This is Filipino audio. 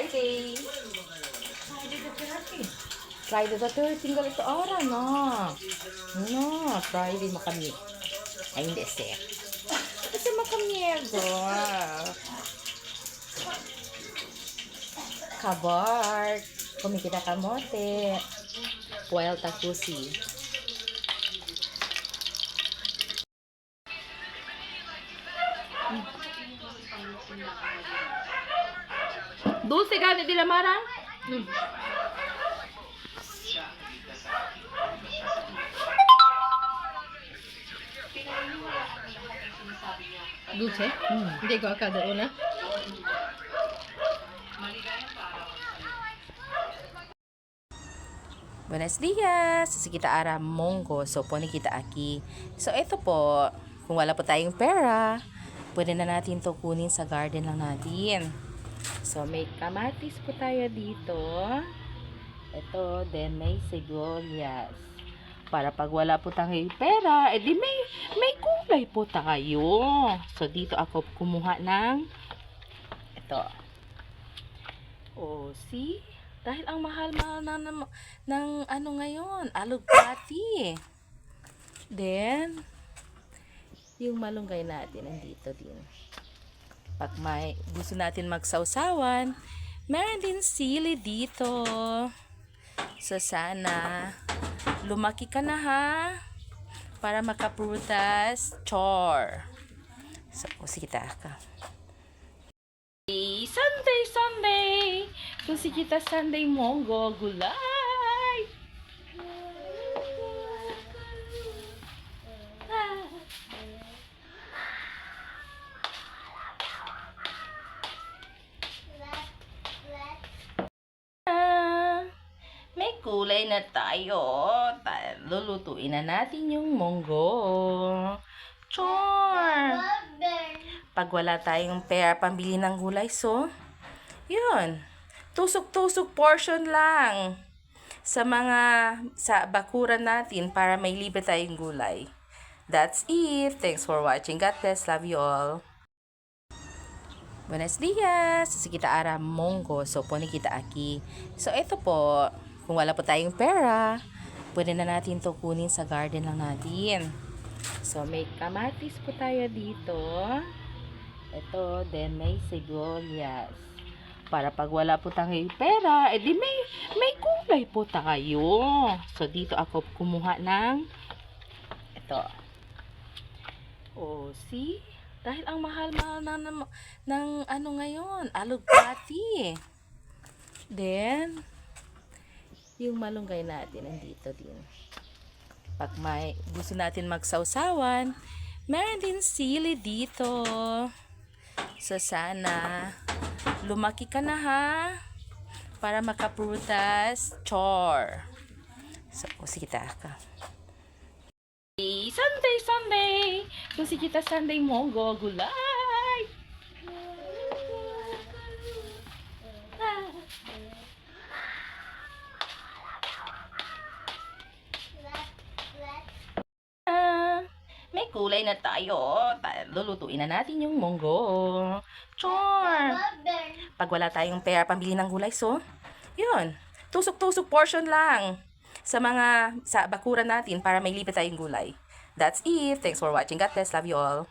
Friday. Friday the 13. Tinggal ito oras na. No, Friday makami. Ay, hindi siya. Kasi makamiego. Kabar. Kumikita kamote. Puel takusi. Dulce gani di lamara? Dulce? Hindi ko akada una. Buenos dias! So, kita ara monggo. So, po kita aki. So, ito po, kung wala po tayong pera, pwede na natin to kunin sa garden lang natin. So, may kamatis po tayo dito. Ito, then may sibuyas. Para pag wala po tayong pera, edi may gulay po tayo. So, dito ako kumuha ng ito. Oh, see? Dahil ang mahal-mahal na ng ano ngayon, alugbati. Then, yung malunggay natin, nandito din. Pag may gusto natin magsawsawan, meron din sili dito. So, sana, lumaki ka na ha, para makaprutas, chor. So, sige ka. Sunday! Kasi kita Sunday monggo, gulay! May gulay na tayo. Lulutuin na natin yung monggo. Chor! Pag wala tayong pera pambili ng gulay, so, yun. Tusok-tusok portion lang sa bakuran natin para may libre tayong gulay. That's it. Thanks for watching. God bless. Love you all. Buenos dias! So, kita ara monggo. So, po kita aki. So, ito po, kung wala po tayong pera, pwede na natin to kunin sa garden lang natin. So, may kamatis po tayo dito. Ito, then may sibuyas. Para pag wala po tayong pera, edi may gulay po tayo. So, dito ako kumuha ng ito. Oh, see? Dahil ang mahal-mahal na ng ano ngayon, alugbati. Then, yung malunggay natin, nandito din. Pag may gusto natin magsawsawan, meron din sili dito. So, sana, lumaki ka na ha, para makaprutas, chor. So, sige ka. Sunday! Kasi kita Sunday monggo, gulay! May gulay na tayo. Lulutuin na natin yung monggo. Chor! Pag wala tayong pera pambili ng gulay, so, yun. Tusok-tusok portion lang sa bakuran natin para may libre tayong gulay. That's it. Thanks for watching. God bless. Love you all.